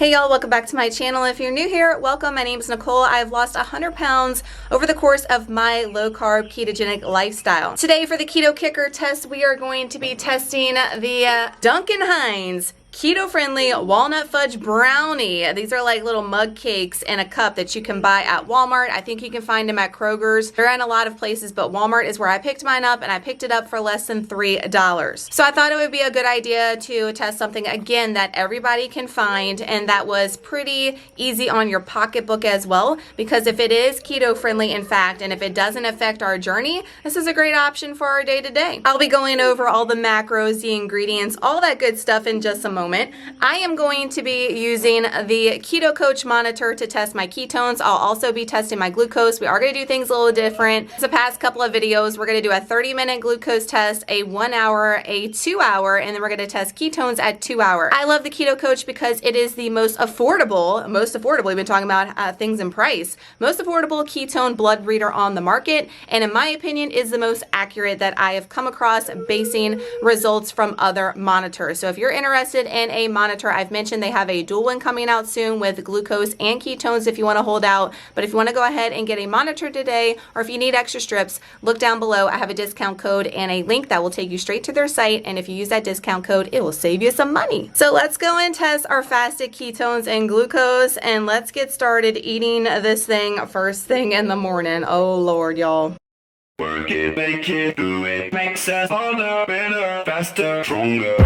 Hey y'all, welcome back to my channel. If you're new here, welcome. My name is Nicole. I've lost 100 pounds over the course of my low-carb ketogenic lifestyle. Today for the Keto Kicker test, we are going to be testing the Duncan Hines Keto-friendly walnut fudge brownie. These are like little mug cakes in a cup that you can buy at Walmart. I think you can find them at Kroger's. They're in a lot of places, but Walmart is where I picked mine up, and I picked it up for less than $3. So I thought it would be a good idea to test something again that everybody can find and that was pretty easy on your pocketbook as well, because if it is keto-friendly in fact, and if it doesn't affect our journey, this is a great option for our day-to-day. I'll be going over all the macros, the ingredients, all that good stuff in just a moment. I am going to be using the Keto Coach monitor to test my ketones. I'll also be testing my glucose. We are going to do things a little different. The past couple of videos, we're going to do a 30-minute glucose test, a 1 hour, a 2 hour, and then we're going to test ketones at 2 hour. I love the Keto Coach because it is the most affordable, we've been talking about things in price, most affordable ketone blood reader on the market, and in my opinion is the most accurate that I have come across basing results from other monitors. So if you're interested in a monitor, I've mentioned they have a dual one coming out soon with glucose and ketones if you want to hold out. But if you want to go ahead and get a monitor today, or if you need extra strips, look down below. I have a discount code and a link that will take you straight to their site, and if you use that discount code, it will save you some money. So let's go and test our fasted ketones and glucose, and let's get started eating this thing first thing in the morning. Oh Lord, y'all. Work it, make it, do it, makes us harder, better, faster, stronger.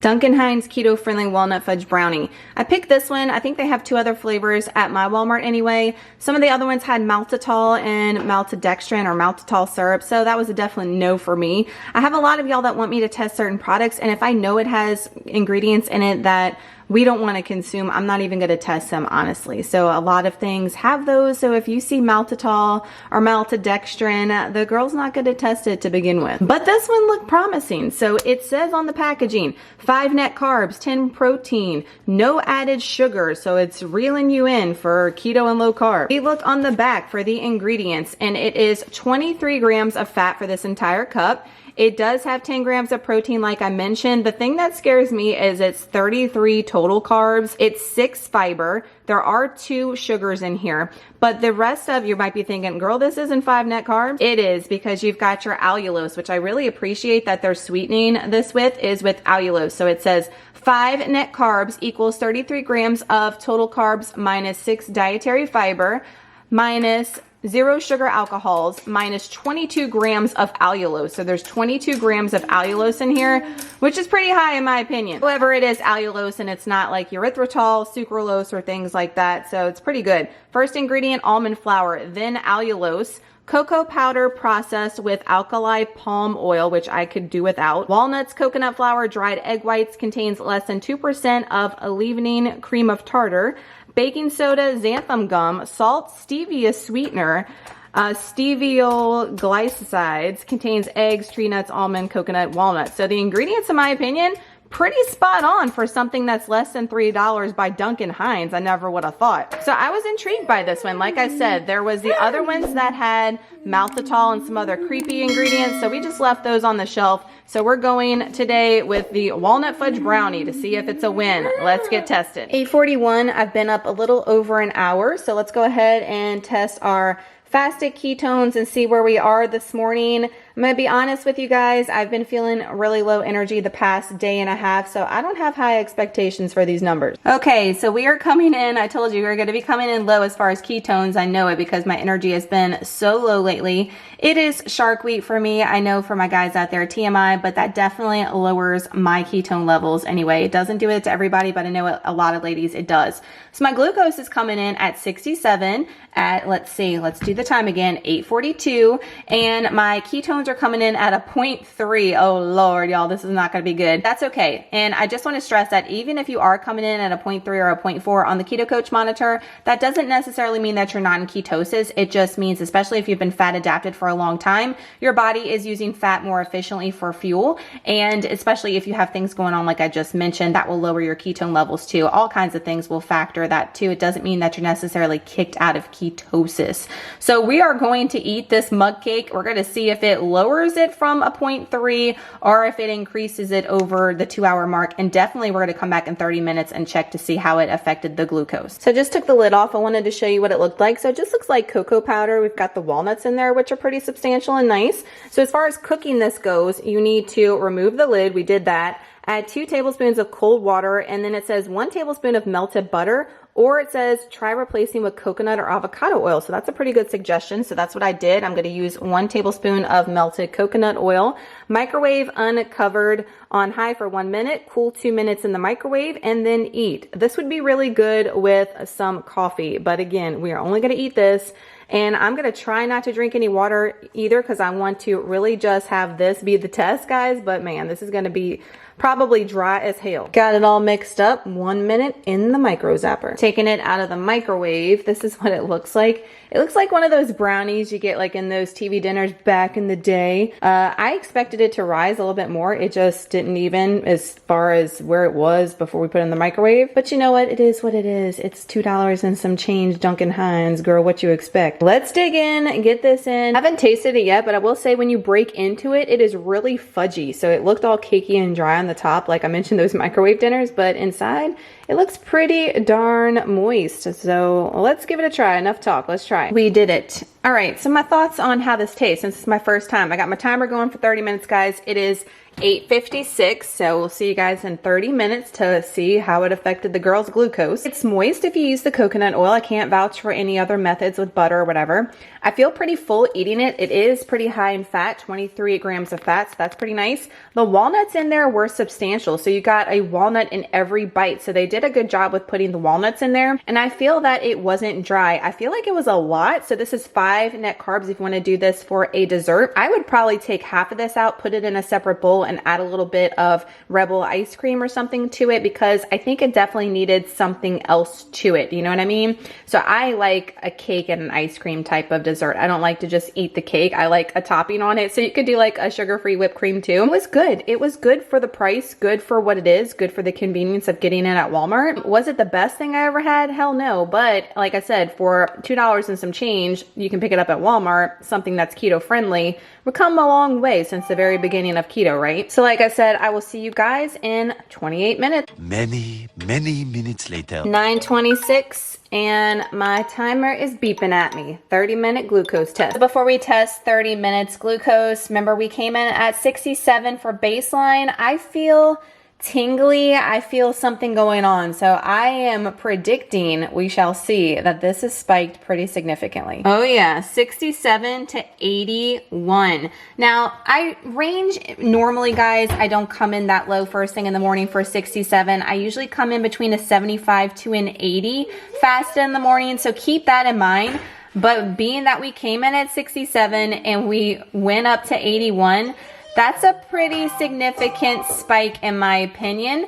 Duncan Hines Keto Friendly Walnut Fudge Brownie. I picked this one. I think they have 2 other flavors at my Walmart anyway. Some of the other ones had maltitol and maltodextrin or maltitol syrup, so that was a definite no for me. I have a lot of y'all that want me to test certain products, and if I know it has ingredients in it that we don't want to consume, I'm not even going to test them, honestly. So a lot of things have those. So if you see maltitol or maltodextrin, the girl's not going to test it to begin with. But this one looked promising. So it says on the packaging, 5 net carbs, 10 protein, no added sugar. So it's reeling you in for keto and low carb. We look on the back for the ingredients, and it is 23 grams of fat for this entire cup. It does have 10 grams of protein, like I mentioned. The thing that scares me is it's 33 total carbs. It's 6 fiber. There are 2 sugars in here, but the rest of you might be thinking, girl, this isn't 5 net carbs. It is, because you've got your allulose, which I really appreciate that they're sweetening this with, is with allulose. So it says 5 net carbs equals 33 grams of total carbs minus 6 dietary fiber minus 0 sugar alcohols minus 22 grams of allulose. So there's 22 grams of allulose in here, which is pretty high in my opinion. However, it is allulose and it's not like erythritol, sucralose, or things like that. So it's pretty good. First ingredient, almond flour, then allulose. Cocoa powder processed with alkali palm oil, which I could do without. Walnuts, coconut flour, dried egg whites, contains less than 2% of a leavening cream of tartar. Baking soda, xanthan gum, salt, stevia sweetener, steviol glycosides, contains eggs, tree nuts, almond, coconut, walnut. So the ingredients, in my opinion, pretty spot on for something that's less than $3 by Duncan Hines. I never would have thought. So I was intrigued by this one. Like I said, there was the other ones that had maltitol and some other creepy ingredients, so we just left those on the shelf. So we're going today with the walnut fudge brownie to see if it's a win. Let's get tested. 8:41, I've been up a little over an hour, so let's go ahead and test our fasted ketones and see where we are this morning. I'm going to be honest with you guys. I've been feeling really low energy the past day and a half, so I don't have high expectations for these numbers. Okay, so we are coming in. I told you we were going to be coming in low as far as ketones. I know it because my energy has been so low lately. It is shark week for me. I know for my guys out there, TMI, but that definitely lowers my ketone levels anyway. It doesn't do it to everybody, but I know a lot of ladies it does. So my glucose is coming in at 67 at, let's see, let's do the time again, 8:42, and my ketones are coming in at a 0.3. Oh Lord, y'all, this is not going to be good. That's okay. And I just want to stress that even if you are coming in at a 0.3 or a 0.4 on the Keto Coach monitor, that doesn't necessarily mean that you're not in ketosis. It just means, especially if you've been fat adapted for a long time, your body is using fat more efficiently for fuel. And especially if you have things going on like I just mentioned, that will lower your ketone levels too. All kinds of things will factor that too. It doesn't mean that you're necessarily kicked out of ketosis. So we are going to eat this mug cake. We're going to see if it lowers it from a 0.3 or if it increases it over the 2-hour mark. And definitely we're going to come back in 30 minutes and check to see how it affected the glucose. So I just took the lid off. I wanted to show you what it looked like. So it just looks like cocoa powder. We've got the walnuts in there, which are pretty substantial and nice. So as far as cooking this goes, you need to remove the lid. We did that. Add 2 tablespoons of cold water, and then it says 1 tablespoon of melted butter, or it says try replacing with coconut or avocado oil. So that's a pretty good suggestion. So that's what I did. I'm going to use 1 tablespoon of melted coconut oil. Microwave uncovered on high for 1 minute, cool 2 minutes in the microwave, and then eat. This would be really good with some coffee. But again, we are only going to eat this. And I'm going to try not to drink any water either because I want to really just have this be the test, guys. But man, this is going to be probably dry as hell. Got it all mixed up. 1 minute in the micro zapper. Taking it out of the microwave. This is what it looks like. It looks like one of those brownies you get like in those TV dinners back in the day. I expected it to rise a little bit more. It just didn't even as far as where it was before we put it in the microwave. But you know what? It is what it is. It's $2 and some change. Duncan Hines, girl, what you expect? Let's dig in and get this in. I haven't tasted it yet, but I will say when you break into it, it is really fudgy. So it looked all cakey and dry on the top, like I mentioned those microwave dinners, but inside it looks pretty darn moist. So let's give it a try. Enough talk. Let's try. We did it. All right. So my thoughts on how this tastes since it's my first time. I got my timer going for 30 minutes, guys. It is 8:56, so we'll see you guys in 30 minutes to see how it affected the girl's glucose. It's moist if you use the coconut oil. I can't vouch for any other methods with butter or whatever. I feel pretty full eating it. It is pretty high in fat, 23 grams of fat, so that's pretty nice. The walnuts in there were substantial, so you got a walnut in every bite, so they did a good job with putting the walnuts in there, and I feel that it wasn't dry. I feel like it was a lot, so this is 5 net carbs if you want to do this for a dessert. I would probably take half of this out, put it in a separate bowl, and add a little bit of Rebel ice cream or something to it because I think it definitely needed something else to it. You know what I mean? So I like a cake and an ice cream type of dessert. I don't like to just eat the cake. I like a topping on it. So you could do like a sugar-free whipped cream too. It was good. It was good for the price, good for what it is, good for the convenience of getting it at Walmart. Was it the best thing I ever had? Hell no. But like I said, for $2 and some change, you can pick it up at Walmart. Something that's keto friendly would come a long way since the very beginning of keto, right? So like I said, I will see you guys in 28 minutes. Many minutes later. 9:26 and my timer is beeping at me. 30-minute glucose test. Before we test 30 minutes glucose, remember we came in at 67 for baseline. I feel tingly. I feel something going on. So I am predicting, we shall see, that this is spiked pretty significantly. Oh yeah, 67 to 81. Now I range normally, guys, I don't come in that low first thing in the morning for 67. I usually come in between a 75 to an 80 fast in the morning. So keep that in mind. But being that we came in at 67 and we went up to 81, that's a pretty significant spike in my opinion.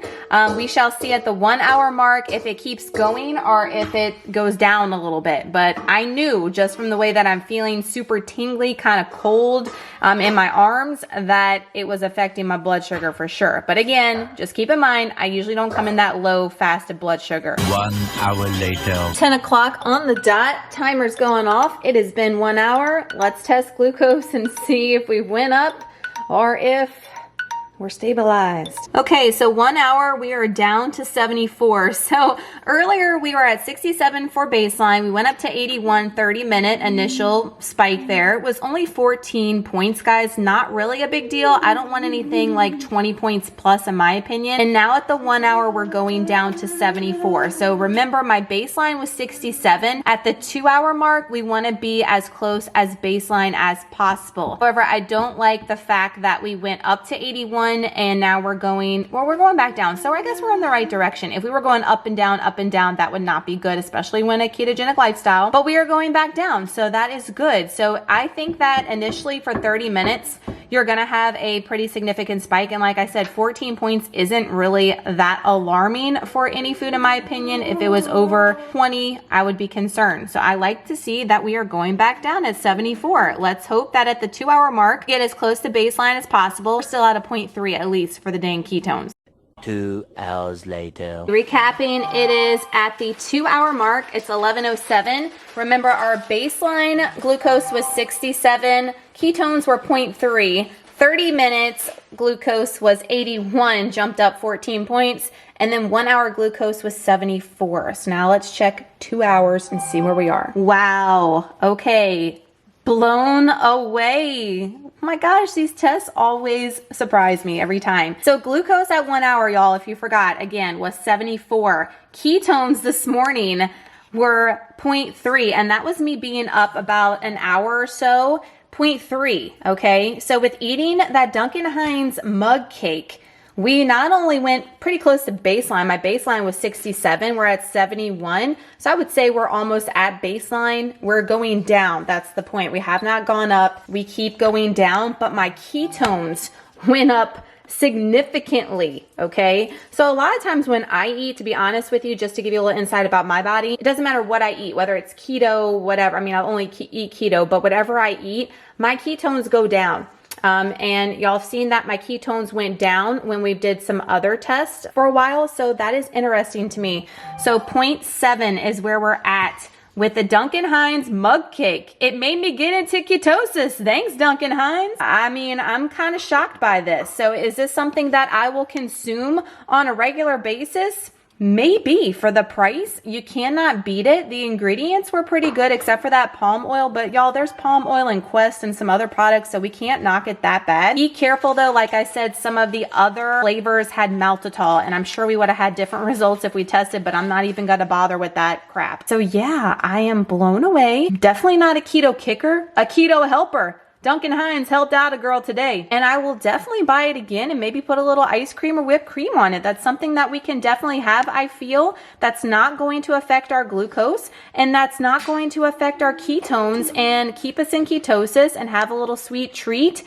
We shall see at the 1 hour mark if it keeps going or if it goes down a little bit. But I knew just from the way that I'm feeling super tingly, kind of cold in my arms, that it was affecting my blood sugar for sure. But again, just keep in mind, I usually don't come in that low fasted blood sugar. 1 hour later. 10 o'clock on the dot. Timer's going off. It has been 1 hour. Let's test glucose and see if we went up or if we're stabilized. Okay, so 1 hour, we are down to 74. So earlier we were at 67 for baseline. We went up to 81, 30-minute initial spike there. It was only 14 points, guys. Not really a big deal. I don't want anything like 20 points plus in my opinion. And now at the 1 hour, we're going down to 74. So remember, my baseline was 67. At the 2 hour mark, we want to be as close as baseline as possible. However, I don't like the fact that we went up to 81 and now we're going back down. So I guess we're in the right direction. If we were going up and down, that would not be good, especially when a ketogenic lifestyle, but we are going back down. So that is good. So I think that initially for 30 minutes, you're going to have a pretty significant spike. And like I said, 14 points isn't really that alarming for any food, in my opinion. If it was over 20, I would be concerned. So I like to see that we are going back down at 74. Let's hope that at the 2 hour mark, get as close to baseline as possible. We're still at a 0.3 at least for the dang ketones. 2 hours later. Recapping, it is at the 2-hour mark. It's 11:07. Remember, our baseline glucose was 67. Ketones were 0.3. 30 minutes, glucose was 81, jumped up 14 points. And then 1 hour glucose was 74. So now let's check 2 hours and see where we are. Wow. Okay. Blown away. Oh my gosh, these tests always surprise me every time. So glucose at 1 hour, y'all, if you forgot, again, was 74. Ketones this morning were 0.3, and that was me being up about an hour or so. 0.3, okay? So with eating that Duncan Hines mug cake, we not only went pretty close to baseline. My baseline was 67. We're at 71. So I would say we're almost at baseline. We're going down. That's the point. We have not gone up. We keep going down, but my ketones went up significantly, okay? So a lot of times when I eat, to be honest with you, just to give you a little insight about my body, it doesn't matter what I eat, whether it's keto, whatever. I mean, I only eat keto, but whatever I eat, my ketones go down. And y'all have seen that my ketones went down when we did some other tests for a while. So that is interesting to me. So 0.7 is where we're at with the Duncan Hines mug cake. It made me get into ketosis. Thanks, Duncan Hines. I mean, I'm kind of shocked by this. So is this something that I will consume on a regular basis? Maybe. For the price, you cannot beat it. The ingredients were pretty good except for that palm oil, but y'all, there's palm oil in Quest and some other products, so we can't knock it that bad. Be careful though. Like I said, some of the other flavors had maltitol, and I'm sure we would have had different results if we tested, but I'm not even gonna bother with that crap. So yeah, I am blown away. Definitely not a keto kicker, a keto helper. Duncan Hines helped out a girl today, and I will definitely buy it again and maybe put a little ice cream or whipped cream on it. That's something that we can definitely have, I feel, that's not going to affect our glucose and that's not going to affect our ketones and keep us in ketosis and have a little sweet treat.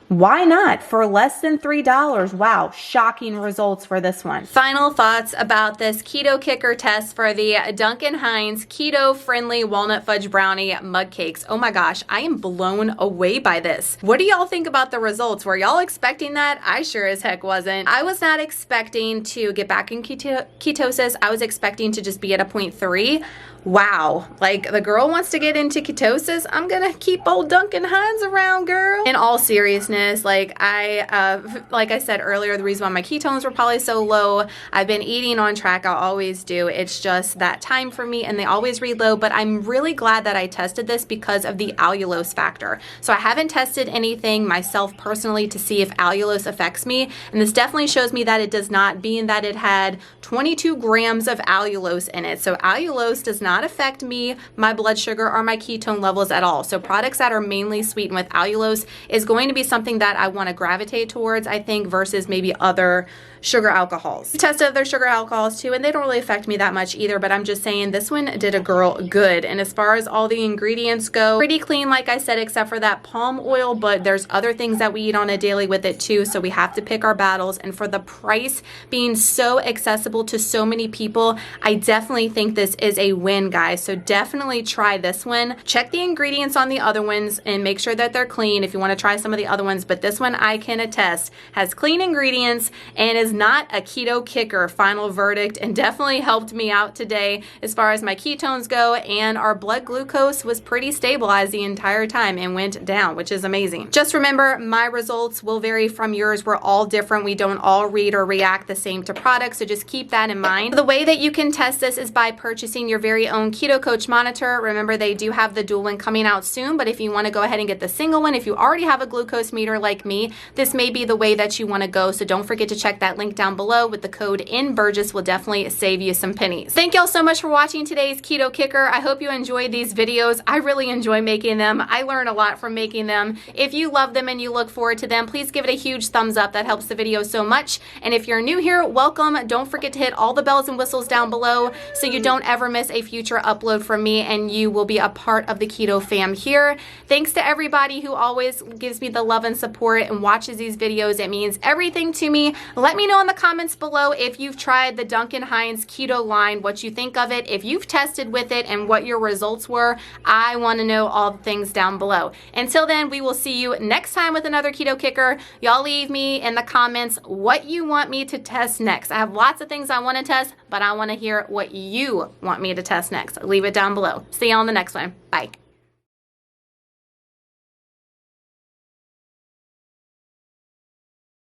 Why not? For less than $3. Wow, shocking results for this one. Final thoughts about this keto kicker test for the Duncan Hines keto friendly walnut fudge brownie mug cakes. Oh my gosh, I am blown away by this. What do y'all think about the results? Were y'all expecting that? I sure as heck wasn't. I was not expecting to get back in ketosis. I was expecting to just be at a 0.3. Wow, like the girl wants to get into ketosis. I'm gonna keep old Duncan Hines around, girl. In all seriousness, like I said earlier, the reason why my ketones were probably so low, I've been eating on track. I always do. It's just that time for me, and they always read low. But I'm really glad that I tested this because of the allulose factor. So I haven't tested anything myself personally to see if allulose affects me, and this definitely shows me that it does not, being that it had 22 grams of allulose in it. So allulose does not affect me, my blood sugar, or my ketone levels at all. So products that are mainly sweetened with allulose is going to be something that I want to gravitate towards, I think, versus maybe other sugar alcohols. I tested other sugar alcohols too, and they don't really affect me that much either, but I'm just saying this one did a girl good. And as far as all the ingredients go, pretty clean, like I said, except for that palm oil, but there's other things that we eat on a daily with it too, so we have to pick our battles. And for the price being so accessible to so many people, I definitely think this is a win, guys. So definitely try this one. Check the ingredients on the other ones and make sure that they're clean if you want to try some of the other ones, but this one I can attest has clean ingredients and is not a keto kicker. Final verdict, and definitely helped me out today as far as my ketones go, and our blood glucose was pretty stabilized the entire time and went down, which is amazing. Just remember, my results will vary from yours. We're all different. We don't all read or react the same to products, so just keep that in mind. The way that you can test this is by purchasing your very own Keto Coach monitor. Remember, they do have the dual one coming out soon, but if you want to go ahead and get the single one, if you already have a glucose meter like me, this may be the way that you want to go. So don't forget to check that link down below with the code nburgess, will definitely save you some pennies. Thank y'all so much for watching today's Keto Kicker. I hope you enjoyed these videos. I really enjoy making them. I learn a lot from making them. If you love them and you look forward to them, please give it a huge thumbs up. That helps the video so much. And if you're new here, welcome. Don't forget to hit all the bells and whistles down below so you don't ever miss a future upload from me, and you will be a part of the Keto fam here. Thanks to everybody who always gives me the love and support and watches these videos. It means everything to me. Let me know know in the comments below if you've tried the Duncan Hines Keto line, what you think of it, if you've tested with it, and what your results were. I want to know all the things down below. Until then, we will see you next time with another Keto Kicker. Y'all leave me in the comments what you want me to test next. I have lots of things I want to test, but I want to hear what you want me to test next. Leave it down below. See you on the next one. Bye.